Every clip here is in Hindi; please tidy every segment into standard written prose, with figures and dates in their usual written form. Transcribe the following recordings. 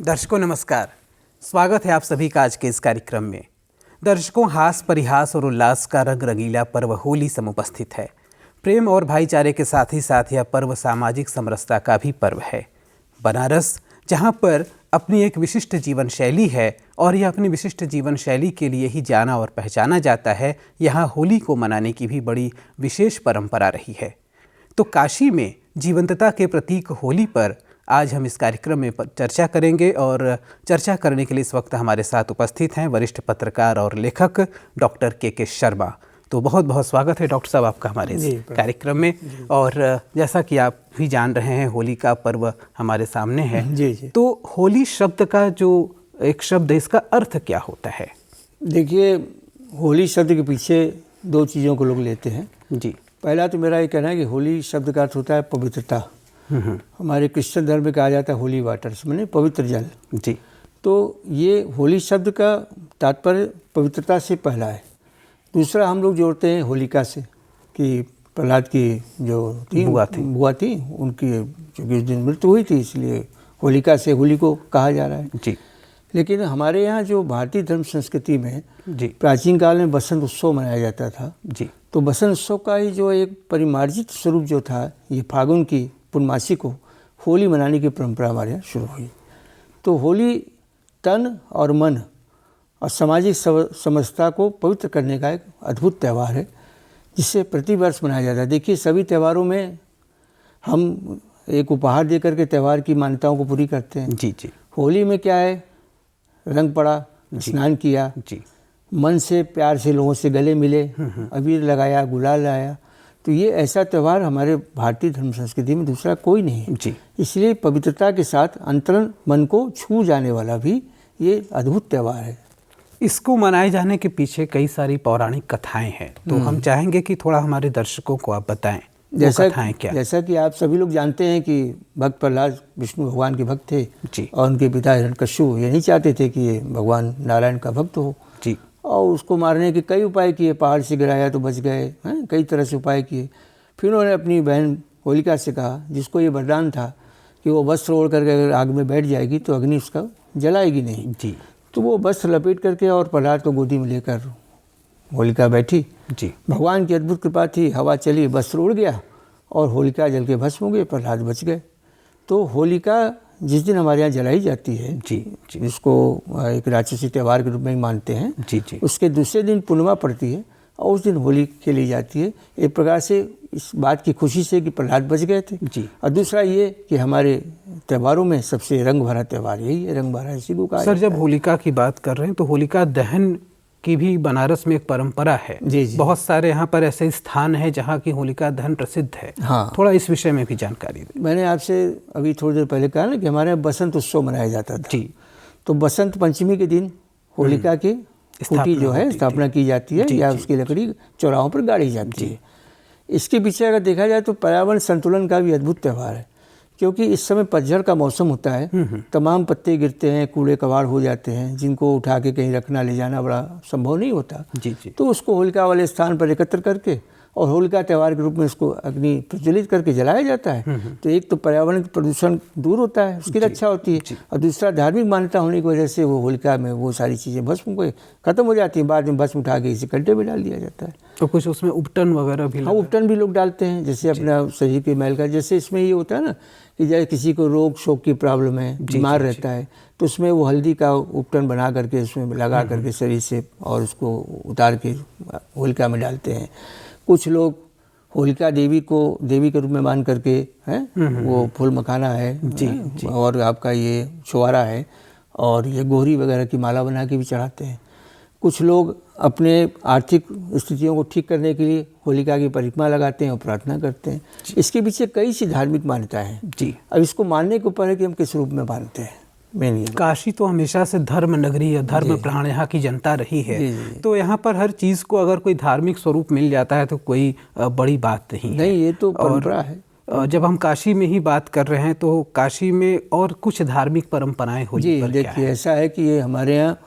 दर्शकों नमस्कार, स्वागत है आप सभी का आज के इस कार्यक्रम में। दर्शकों, हास परिहास और उल्लास का रंग रंगीला पर्व होली समुपस्थित है। प्रेम और भाईचारे के साथ ही यह पर्व सामाजिक समरसता का भी पर्व है। बनारस, जहाँ पर अपनी एक विशिष्ट जीवन शैली है और यह अपनी विशिष्ट जीवन शैली के लिए ही जाना और पहचाना जाता है, यहाँ होली को मनाने की भी बड़ी विशेष परंपरा रही है। तो काशी में जीवंतता के प्रतीक होली पर आज हम इस कार्यक्रम में चर्चा करेंगे और चर्चा करने के लिए इस वक्त हमारे साथ उपस्थित हैं वरिष्ठ पत्रकार और लेखक डॉक्टर के शर्मा। तो बहुत बहुत स्वागत है डॉक्टर साहब आपका हमारे इस कार्यक्रम में। और जैसा कि आप भी जान रहे हैं, होली का पर्व हमारे सामने है। जी। तो होली शब्द का जो एक शब्द है, इसका अर्थ क्या होता है? देखिए, होली शब्द के पीछे दो चीज़ों को लोग लेते हैं। जी। पहला तो मेरा ये कहना है कि होली शब्द का अर्थ होता है पवित्रता। हमारे क्रिश्चियन धर्म में कहा जाता है होली वाटर्स, माने पवित्र जल। जी। तो ये होली शब्द का तात्पर्य पवित्रता से पहला है। दूसरा हम लोग जोड़ते हैं होलिका से, कि प्रहलाद की जो बुआ थी उनकी चूँकि उस दिन मृत्यु हुई थी, इसलिए होलिका से होली को कहा जा रहा है। जी। लेकिन हमारे यहाँ जो भारतीय धर्म संस्कृति में जी प्राचीन काल में बसंत उत्सव मनाया जाता था। जी। तो बसंत उत्सव का ही जो एक परिमार्जित स्वरूप जो था, ये फागुन की पूर्णमासी को होली मनाने की परंपरा हमारे यहाँ शुरू हुई। तो होली तन और मन और सामाजिक समरसता को पवित्र करने का एक अद्भुत त्यौहार है, जिसे प्रतिवर्ष मनाया जाता है। देखिए, सभी त्योहारों में हम एक उपहार देकर के त्यौहार की मान्यताओं को पूरी करते हैं। जी जी। होली में क्या है, रंग पड़ा, स्नान किया, जी, मन से प्यार से लोगों से गले मिले, अबीर लगाया, गुलाल लगाया। तो ये ऐसा त्यौहार हमारे भारतीय धर्म संस्कृति में दूसरा कोई नहीं है। जी। इसलिए पवित्रता के साथ अंतरंग मन को छू जाने वाला भी ये अद्भुत त्यौहार है। इसको मनाए जाने के पीछे कई सारी पौराणिक कथाएं हैं, तो हम चाहेंगे कि थोड़ा हमारे दर्शकों को आप बताएं कथाएं क्या। जैसा कि आप सभी लोग जानते हैं कि भक्त प्रहलाद विष्णु भगवान के भक्त थे। जी। और उनके पिता हिरण्यकश्यप ये नहीं चाहते थे कि ये भगवान नारायण का भक्त हो। जी। और उसको मारने के कई उपाय किए, पहाड़ से गिराया तो बच गए, हैं, कई तरह से उपाय किए। फिर उन्होंने अपनी बहन होलिका से कहा, जिसको ये वरदान था कि वो वस्त्र ओढ़ करके अगर आग में बैठ जाएगी तो अग्नि उसका जलाएगी नहीं। जी। तो वो वस्त्र लपेट करके और प्रहलाद को गोदी में लेकर होलिका बैठी। जी। भगवान की अद्भुत कृपा थी, हवा चली, वस्त्र उड़ गया और होलिका जल के भस्म हो गए, प्रहलाद बच गए। तो होलिका जिस दिन हमारे यहाँ जलाई जाती है, जी, जिसको एक राक्षसी त्यौहार के रूप में मानते हैं, जी जी, उसके दूसरे दिन पूर्णिमा पड़ती है और उस दिन होली खेली जाती है। एक प्रकार से इस बात की खुशी से कि प्रहलाद बच गए थे। जी। और दूसरा ये कि हमारे त्योहारों में सबसे रंग भरा त्यौहार यही है, रंग भरा इसी को कहा। सर, जब होलिका की बात कर रहे हैं तो होलिका दहन की भी बनारस में एक परंपरा है। जी जी। बहुत सारे यहाँ पर ऐसे स्थान हैं जहाँ की होलिका दहन प्रसिद्ध है। हाँ, थोड़ा इस विषय में भी जानकारी दें। मैंने आपसे अभी थोड़ी देर पहले कहा ना कि हमारे यहाँ बसंत उत्सव मनाया जाता था। जी। तो बसंत पंचमी के दिन होलिका की खूंटी जो है स्थापना की जाती है, या उसकी लकड़ी चौराहों पर गाड़ी जाती है। इसके पीछे अगर देखा जाए तो पर्यावरण संतुलन का भी अद्भुत त्यौहार है, क्योंकि इस समय पतझड़ का मौसम होता है। तमाम पत्ते गिरते हैं, कूड़े कबाड़ हो जाते हैं, जिनको उठा के कहीं रखना ले जाना बड़ा संभव नहीं होता। जी जी। तो उसको होलिका वाले स्थान पर एकत्र करके और होलिका त्यौहार के रूप में उसको अग्नि प्रज्वलित करके जलाया जाता है। तो एक तो पर्यावरण प्रदूषण दूर होता है, उसकी रक्षा होती है, और दूसरा धार्मिक मान्यता होने की वजह से वो होलिका में वो सारी चीज़ें भस्म को खत्म हो जाती हैं। बाद में भस्म उठा के इसे गड्ढे में डाल दिया जाता है। तो कुछ उसमें उपटन वगैरह भी? हाँ, उपटन भी लोग डालते हैं, जैसे अपना शरीर के मैल का। जैसे इसमें ये होता है ना कि जैसे किसी को रोग शोक की प्रॉब्लम है, बीमार रहता है, तो उसमें वो हल्दी का उपटन बना करके उसमें लगा करके शरीर से और उसको उतार के होलिका में डालते हैं। कुछ लोग होलिका देवी को देवी के रूप में मान करके हैं, वो फूल मखाना है, जी, और आपका ये छुआरा है, और ये गोहरी वगैरह की माला बना के भी चढ़ाते हैं। कुछ लोग अपने आर्थिक स्थितियों को ठीक करने के लिए होलिका की परिक्रमा लगाते हैं और प्रार्थना करते हैं। इसके पीछे कई सी धार्मिक मान्यताएं हैं। जी। अब इसको मानने के ऊपर है कि हम किस रूप में मानते हैं। काशी तो हमेशा से धर्म नगरी है, धर्म प्राण यहाँ की जनता रही है। तो यहाँ पर हर चीज़ को अगर कोई धार्मिक स्वरूप मिल जाता है तो कोई बड़ी बात नहीं है। ये तो परंपरा है। जब हम काशी में ही बात कर रहे हैं तो काशी में और कुछ धार्मिक परंपराएं होली पर क्या है? देखिए, ऐसा है कि ये हमारे यहाँ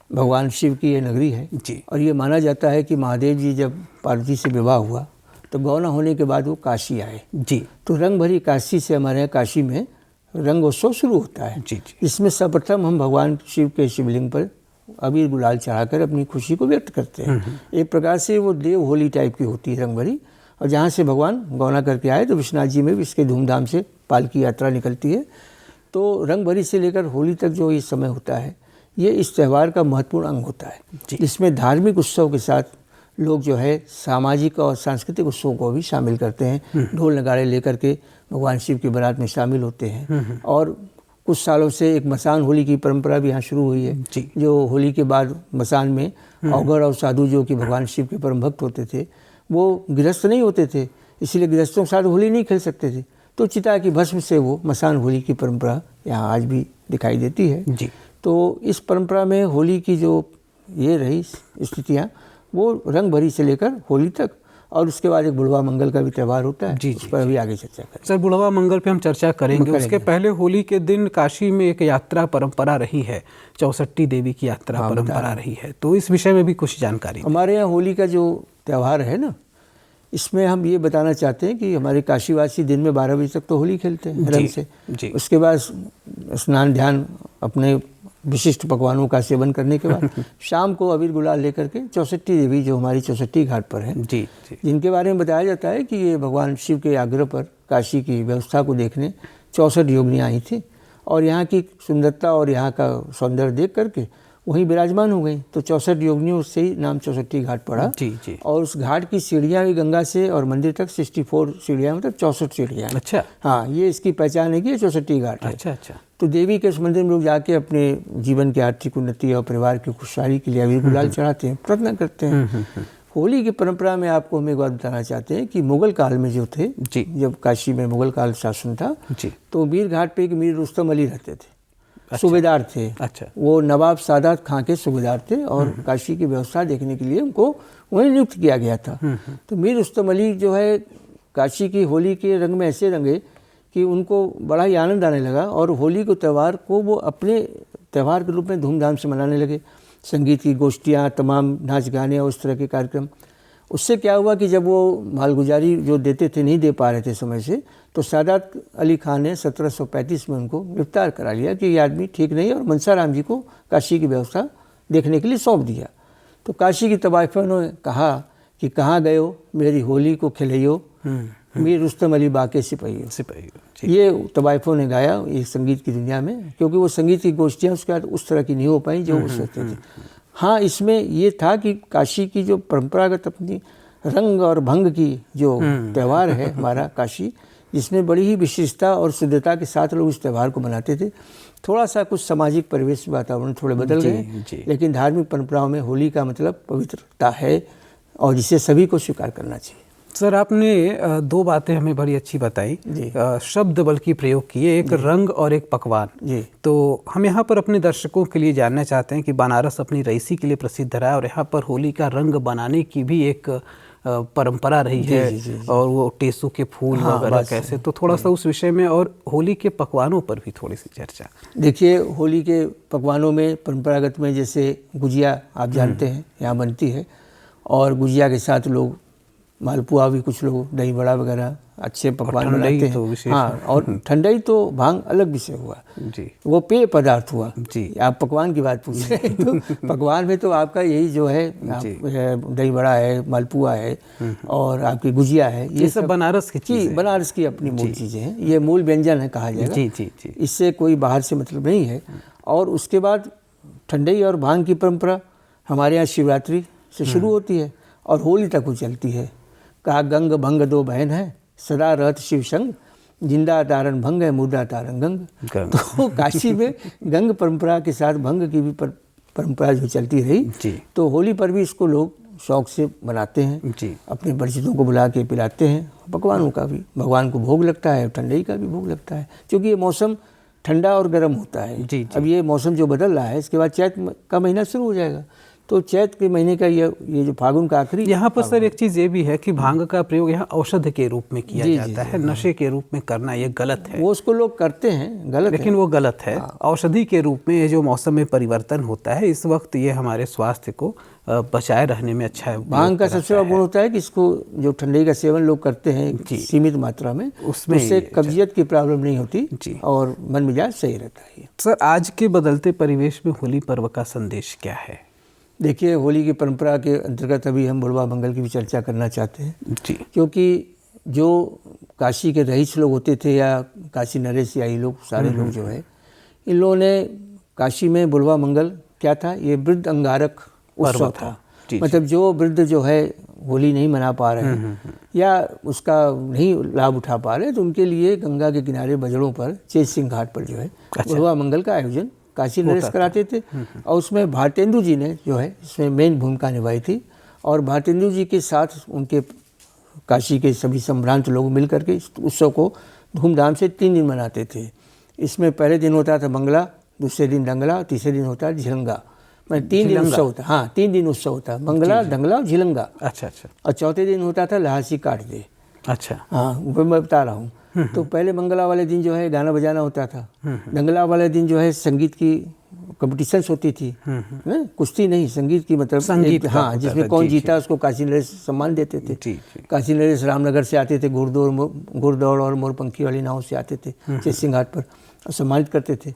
भगवान शिव की ये नगरी है। जी। और ये माना जाता है कि महादेव जी जब पार्वती से विवाह हुआ तो गौना होने के बाद वो काशी आए। जी। तो रंग भरी काशी से हमारे यहाँ काशी में रंगोत्सव शुरू होता है। जी जी। इसमें सर्वप्रथम हम भगवान शिव के शिवलिंग पर अबीर गुलाल चढ़ाकर अपनी खुशी को व्यक्त करते हैं। एक प्रकार से वो देव होली टाइप की होती है, रंग भरी। और जहाँ से भगवान गौना करके आए तो विश्वनाथ जी में भी इसके धूमधाम से पालकी यात्रा निकलती है। तो रंग भरी से लेकर होली तक जो ये समय होता है, ये इस त्यौहार का महत्वपूर्ण अंग होता है। इसमें धार्मिक उत्सव के साथ लोग जो है सामाजिक और सांस्कृतिक उत्सवों को भी शामिल करते हैं। ढोल नगाड़े लेकर के भगवान शिव की बारात में शामिल होते हैं। और कुछ सालों से एक मसान होली की परंपरा भी यहाँ शुरू हुई है, जो होली के बाद मसान में अवगढ़ और साधु जो कि भगवान शिव के परम भक्त होते थे, वो गृहस्थ नहीं होते थे, इसलिए गृहस्थों के साथ होली नहीं खेल सकते थे, तो चिता की भस्म से वो मसान होली की परंपरा यहाँ आज भी दिखाई देती है जी। तो इस परंपरा में होली की जो ये रही स्थितियाँ, वो रंग भरी से लेकर होली तक, और उसके बाद एक बुढ़वा मंगल का भी त्यौहार होता है। उस पर अभी आगे चर्चा करें। सर, बुढ़वा मंगल पे हम चर्चा करेंगे। उसके पहले होली के दिन काशी में एक यात्रा परंपरा रही है, 64 देवी की यात्रा परंपरा रही है, तो इस विषय में भी कुछ जानकारी। हमारे यहाँ होली का जो त्यौहार है ना, इसमें हम ये बताना चाहते हैं कि हमारे काशीवासी दिन में 12 बजे तक तो होली खेलते हैं रंग से। उसके बाद स्नान ध्यान अपने विशिष्ट पकवानों का सेवन करने के बाद शाम को अबीर गुलाल लेकर के 64 देवी जो हमारी 64 घाट पर है, जिनके बारे में बताया जाता है कि ये भगवान शिव के आग्रह पर काशी की व्यवस्था को देखने 64 योगिनियाँ आई थी और यहाँ की सुंदरता और यहाँ का सौंदर्य देख करके वहीं विराजमान हो गई। तो 64 योगिनियों से ही नाम 64 घाट पड़ा। और उस घाट की सीढ़ियाँ भी गंगा से और मंदिर तक 64 सीढ़ियाँ, मतलब 64 सीढ़ियाँ। अच्छा। हाँ, ये इसकी पहचान है कि ये 64 घाट है। अच्छा अच्छा। तो देवी के उस मंदिर में लोग जाके अपने जीवन की आर्थिक उन्नति और परिवार की खुशहाली के लिए अबीर गुलाल चढ़ाते हैं, प्रार्थना करते हैं। होली की परंपरा में आपको हम एक बात बताना चाहते हैं कि मुगल काल में जो थे, जब काशी में मुगल काल शासन था, तो मीर घाट पे एक मीर रुस्तम अली रहते थे। सूबेदार थे। अच्छा। वो नवाब सादात खां के सूबेदार थे और काशी की व्यवस्था देखने के लिए उनको वहीं नियुक्त किया गया था। तो मीर रुस्तम अली जो है काशी की होली के रंग में ऐसे रंगे कि उनको बड़ा ही आनंद आने लगा और होली को त्यौहार को वो अपने त्यौहार के रूप में धूमधाम से मनाने लगे। संगीत की गोष्ठियाँ, तमाम नाच गाने और उस तरह के कार्यक्रम। उससे क्या हुआ कि जब वो मालगुजारी जो देते थे नहीं दे पा रहे थे समय से, तो सादात अली खान ने 1735 में उनको गिरफ्तार करा लिया कि ये आदमी ठीक नहीं है, और मनसाराम जी को काशी की व्यवस्था देखने के लिए सौंप दिया। तो काशी की तवाइफों ने कहा कि कहाँ गए हो मेरी होली को खिलइयो, मीर रुस्तम अली बाके सिपाहियो। ये तवाइफों ने गाया ये संगीत की दुनिया में, क्योंकि वो संगीत की गोष्ठियाँ उसके बाद उस तरह की नहीं हो पाई जो उस सकते थे। हाँ, इसमें ये था कि काशी की जो परंपरागत अपनी रंग और भंग की जो त्यौहार है हमारा काशी, जिसमें बड़ी ही विशिष्टता और शुद्धता के साथ लोग इस त्यौहार को मनाते थे। थोड़ा सा कुछ सामाजिक परिवेश वातावरण थोड़े बदल गए, लेकिन धार्मिक परंपराओं में होली का मतलब पवित्रता है और जिसे सभी को स्वीकार करना चाहिए। सर, आपने दो बातें हमें बड़ी अच्छी बताई, शब्द बल्कि प्रयोग किए, एक रंग और एक पकवान। तो हम यहाँ पर अपने दर्शकों के लिए जानना चाहते हैं कि बनारस अपनी रईसी के लिए प्रसिद्ध रहा है और यहाँ पर होली का रंग बनाने की भी एक परंपरा रही है, और वो टेसू के फूल वगैरह कैसे, तो थोड़ा सा उस विषय में और होली के पकवानों पर भी थोड़ी सी चर्चा। देखिए, होली के पकवानों में परंपरागत में जैसे गुजिया आप जानते हैं यहाँ बनती है, और गुजिया के साथ लोग मालपुआ भी, कुछ लोग दही बड़ा वगैरह अच्छे पकवान बनाते हैं। तो हाँ, और ठंडाई तो भांग अलग विषय हुआ जी, वो पेय पदार्थ हुआ जी। आप पकवान की बात पूछ रहे हैं तो पकवान में तो आपका यही जो है दही बड़ा है, मालपुआ है और आपकी गुजिया है, ये सब बनारस की चीज़, बनारस की अपनी मूल चीज़ें हैं। ये मूल व्यंजन है कहा जाएगा जी जी जी। इससे कोई बाहर से मतलब नहीं है। और उसके बाद ठंडाई और भांग की परंपरा हमारे यहाँ शिवरात्रि से शुरू होती है और होली तक वो चलती है। कहा गंग भंग दो बहन है, सदा रहत शिव संग, जिंदा तारण भंग है, मुर्दा तारण गंग। तो काशी में गंग परंपरा के साथ भंग की भी परंपरा जो चलती रही, तो होली पर भी इसको लोग शौक से मनाते हैं जी। अपने परिचितों को बुला के पिलाते हैं। पकवानों का भी भगवान को भोग लगता है, ठंडाई का भी भोग लगता है, क्योंकि ये मौसम ठंडा और गर्म होता है जी। अब ये मौसम जो बदल रहा है, इसके बाद चैत का महीना शुरू हो जाएगा, तो चैत के महीने का ये जो फागुन का आखिरी, यहाँ पर सर एक चीज़ ये भी है कि भांग का प्रयोग यहाँ औषधि के रूप में किया जाता है, नशे के रूप में करना ये गलत है। वो उसको लोग करते हैं, गलत लेकिन वो गलत है। औषधि के रूप में ये जो मौसम में परिवर्तन होता है इस वक्त ये हमारे स्वास्थ्य को बचाए रहने में अच्छा है। भांग का सबसे बड़ा गुण होता है कि इसको जो ठंडई का सेवन लोग करते हैं सीमित मात्रा में, उससे कब्जियत की प्रॉब्लम नहीं होती और मन मिजाज सही रहता है। सर आज के बदलते परिवेश में होली पर्व का संदेश क्या है? देखिए, होली की परंपरा के अंतर्गत अभी हम बुढ़वा मंगल की भी चर्चा करना चाहते हैं जी, क्योंकि जो काशी के रईस लोग होते थे या काशी नरेश या ये लोग सारे लोग जो है, इन लोगों ने काशी में बुढ़वा मंगल क्या था, ये वृद्ध अंगारक उत्सव था। मतलब जो वृद्ध जो है होली नहीं मना पा रहे हैं या उसका नहीं लाभ उठा पा रहे, तो उनके लिए गंगा के किनारे बजड़ों पर चेत सिंह घाट पर जो है बुढ़वा मंगल का आयोजन काशी नरेश कराते थे। और उसमें भारतेंदु जी ने जो है इसमें मेन भूमिका निभाई थी और भारतेंदु जी के साथ उनके काशी के सभी संभ्रांत लोग मिल करके इस उत्सव को धूमधाम से 3 दिन मनाते थे। इसमें पहले दिन होता था मंगला, दूसरे दिन डंगला, तीसरे दिन होता है झिलंगा। मैं 3 दिन उत्सव होता, हाँ 3 दिन उत्सव होता, मंगला, डंगला और झिलंगा। अच्छा अच्छा। और चौथे दिन होता था लहासी काट दे। अच्छा, हाँ वो मैं बता रहा हूँ। तो पहले मंगला वाले दिन जो है गाना बजाना होता था, डंगला वाले दिन जो है संगीत की कॉम्पिटिशन्स होती थी, कुश्ती नहीं, संगीत की, मतलब संगीत, हाँ, जिसमें कौन जीता उसको काशी नरेश सम्मान देते थे। काशी नरेश रामनगर से आते थे, घुड़दौड़ और मोरपंखी वाली नाव से आते थे चेत सिंह घाट पर और सम्मानित करते थे।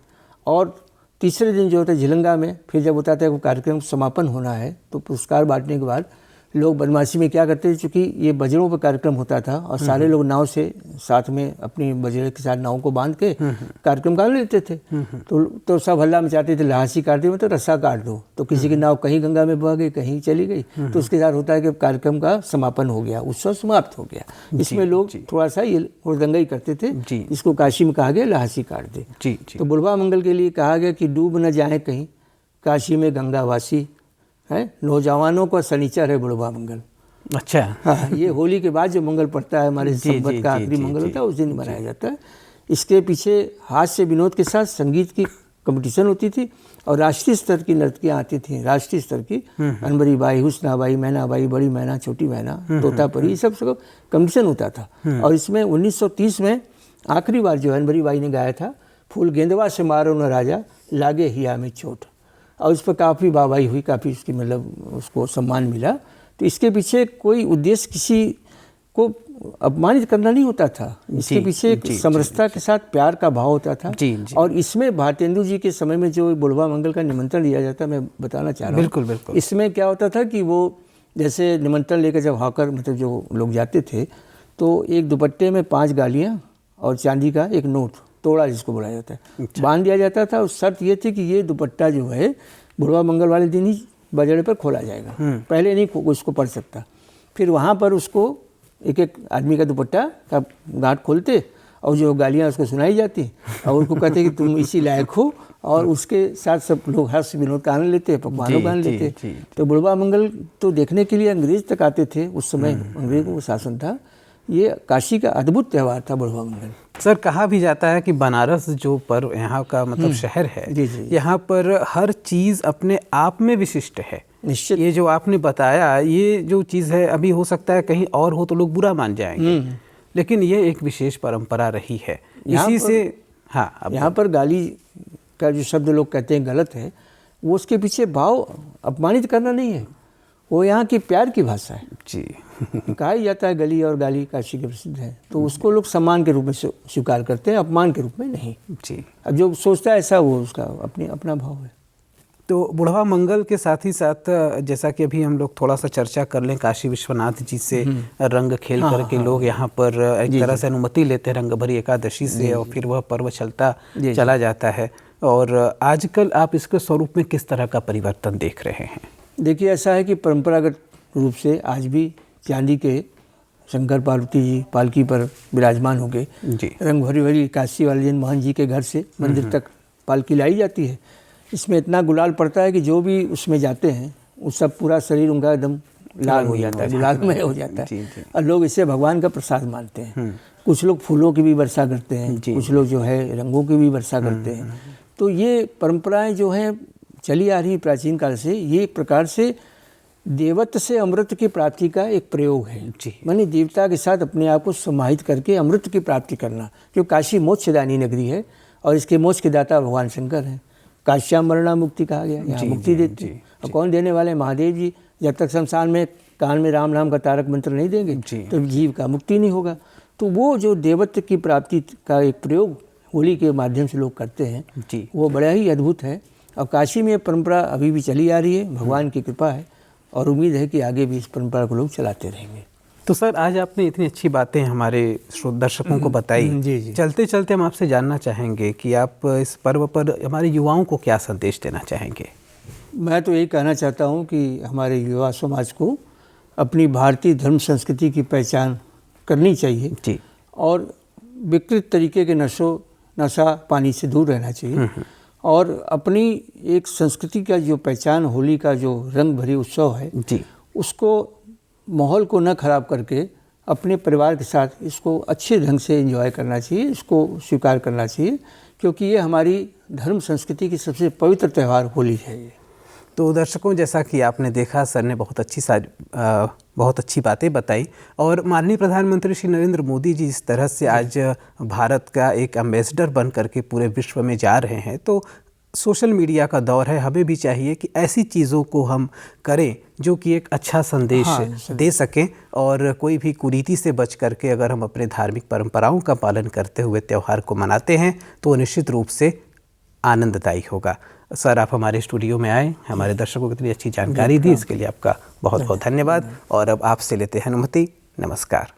और तीसरे दिन जो होता है झिलंगा में, फिर जब होता था वो कार्यक्रम समापन होना है तो पुरस्कार बांटने के बाद लोग बदमाशी में क्या करते थे, चूँकि ये बजड़ों पर कार्यक्रम होता था और सारे लोग नाव से साथ में अपनी बजड़े के साथ नाव को बांध के कार्यक्रम कर लेते थे। तो सब हल्ला मचाते थे, लहासी काट दे मतलब रस्सा काट दो। तो किसी की नाव कहीं गंगा में बह गई, कहीं चली गई, तो उसके साथ होता है कि कार्यक्रम का समापन हो गया, उत्सव समाप्त हो गया। इसमें लोग थोड़ा सा ये हुड़दंगई करते थे, इसको काशी में कहा गया लहासी काट दे। तो बुढ़वा मंगल के लिए कहा गया कि डूब न जाए कहीं काशी में गंगावासी है, नौजवानों का शनिचर है बुढ़वा मंगल। अच्छा, हाँ, ये होली के बाद जो मंगल पड़ता है हमारे संवत का आखिरी मंगल होता है, उस दिन मनाया जाता है। इसके पीछे हास्य विनोद के साथ संगीत की कंपटीशन होती थी और राष्ट्रीय स्तर की नर्तकियाँ आती थी, राष्ट्रीय स्तर की, अनबरी बाई, हुस्ना बाई, मैना बाई, बड़ी मैना, छोटी मैना, तोता परी, सब कंपटीशन होता था। और इसमें 1930 में आखिरी बार जो अनबरी बाई ने गाया था, फूल गेंदवा से मारो न राजा लागे हिया में चोट, और उस पर काफ़ी वाहवाही हुई, काफ़ी उसकी मतलब उसको सम्मान मिला। तो इसके पीछे कोई उद्देश्य किसी को अपमानित करना नहीं होता था, इसके पीछे एक समरसता के साथ प्यार का भाव होता था। और इसमें भारतेंदु जी के समय में जो बुढ़वा मंगल का निमंत्रण दिया जाता, मैं बताना चाह रहा हूँ। बिल्कुल बिल्कुल। इसमें क्या होता था कि वो जैसे निमंत्रण लेकर जब हॉकर मतलब जो लोग जाते थे, तो एक दुपट्टे में 5 गालियाँ और चांदी का एक नोट, तोड़ा जिसको बोला जाता है, बांध दिया जाता था। और शर्त ये थी कि ये दुपट्टा जो है बुढ़वा मंगल वाले दिन ही बजड़े पर खोला जाएगा, पहले नहीं उसको पढ़ सकता। फिर वहाँ पर उसको एक एक आदमी का दुपट्टा का गांठ खोलते और जो गालियाँ उसको सुनाई जाती और उनको कहते कि तुम इसी लायक हो, और उसके साथ सब लोग हर्ष विनोद का आनंद लेते, पकवानों का आनंद लेते। तो बुढ़वा मंगल तो देखने के लिए अंग्रेज तक आते थे, उस समय अंग्रेजों का शासन था। ये काशी का अद्भुत त्यौहार था बुढ़वा मंगल। सर, कहा भी जाता है कि बनारस जो पर्व यहाँ का मतलब शहर है, यहाँ पर हर चीज़ अपने आप में विशिष्ट है। निश्चित। ये जो आपने बताया, ये जो चीज़ है, अभी हो सकता है कहीं और हो तो लोग बुरा मान जाएंगे, लेकिन ये एक विशेष परंपरा रही है। इसी से हाँ, यहाँ पर गाली का जो शब्द लोग कहते हैं गलत है, वो उसके पीछे भाव अपमानित करना नहीं है, वो यहाँ की प्यार की भाषा है जी। कहा ही जाता है गली और गाली काशी के प्रसिद्ध है, तो उसको लोग सम्मान के रूप में स्वीकार करते हैं, अपमान के रूप में नहीं जी। अब जो सोचता है ऐसा, वो उसका अपना भाव है। तो बुढ़वा मंगल के साथ ही साथ जैसा कि अभी हम लोग थोड़ा सा चर्चा कर लें, काशी विश्वनाथ जी से रंग खेल करके लोग यहाँ पर एक तरह से अनुमति लेते हैं रंग भरी एकादशी से, और फिर वह पर्व चला जाता है। और आजकल आप इसके स्वरूप में किस तरह का परिवर्तन देख रहे हैं? देखिए, ऐसा है कि परंपरागत रूप से आज भी चांदी के शंकर पार्वती जी पालकी पर विराजमान हो गए। रंग भरी भरी काशी वाले दिन मोहन जी के घर से मंदिर तक पालकी लाई जाती है। इसमें इतना गुलाल पड़ता है कि जो भी उसमें जाते हैं उस सब पूरा शरीर उनका एकदम लाल हो जाता है, गुलालमय हो जाता है। और लोग इसे भगवान का प्रसाद मानते हैं। कुछ लोग फूलों की भी वर्षा करते हैं, कुछ लोग जो है रंगों की भी वर्षा करते हैं। तो ये परंपराएं जो हैं चली आ रही प्राचीन काल से, ये एक प्रकार से देवत्व से अमृत की प्राप्ति का एक प्रयोग है जी। माने देवता के साथ अपने आप को समाहित करके अमृत की प्राप्ति करना। जो काशी मोक्षदानी नगरी है और इसके मोक्ष के दाता भगवान शंकर हैं। काश्याम मरणा मुक्ति कहा गया, यहाँ मुक्ति देते हैं। और कौन देने वाले? महादेव जी। जब तक शमशान में कान में राम नाम का तारक मंत्र नहीं देंगे तो जीव का मुक्ति नहीं होगा। तो वो जो देवत्व की प्राप्ति का एक प्रयोग होली के माध्यम से लोग करते हैं जी। वो बड़ा ही अद्भुत है। और काशी में परंपरा अभी भी चली आ रही है, भगवान की कृपा है और उम्मीद है कि आगे भी इस परंपरा को लोग चलाते रहेंगे। तो सर, आज आपने इतनी अच्छी बातें हमारे दर्शकों को बताई। जी। चलते चलते हम आपसे जानना चाहेंगे कि आप इस पर्व पर हमारे युवाओं को क्या संदेश देना चाहेंगे? मैं तो यही कहना चाहता हूँ कि हमारे युवा समाज को अपनी भारतीय धर्म संस्कृति की पहचान करनी चाहिए जी। और विकृत तरीके के नशा पानी से दूर रहना चाहिए और अपनी एक संस्कृति का जो पहचान, होली का जो रंग भरी उत्सव है जी, उसको माहौल को न खराब करके अपने परिवार के साथ इसको अच्छे ढंग से एंजॉय करना चाहिए, इसको स्वीकार करना चाहिए, क्योंकि ये हमारी धर्म संस्कृति की सबसे पवित्र त्यौहार होली है। तो दर्शकों, जैसा कि आपने देखा, सर ने बहुत अच्छी बातें बताई और माननीय प्रधानमंत्री श्री नरेंद्र मोदी जी इस तरह से आज भारत का एक एम्बेसडर बन करके पूरे विश्व में जा रहे हैं। तो सोशल मीडिया का दौर है, हमें भी चाहिए कि ऐसी चीज़ों को हम करें जो कि एक अच्छा संदेश दे सकें और कोई भी कुरीति से बच करके अगर हम अपने धार्मिक परंपराओं का पालन करते हुए त्यौहार को मनाते हैं तो वो निश्चित रूप से आनंददायी होगा। सर, आप हमारे स्टूडियो में आए, हमारे दर्शकों को इतनी अच्छी जानकारी दी, इसके लिए आपका बहुत बहुत धन्यवाद। और अब आपसे लेते हैं अनुमति। नमस्कार।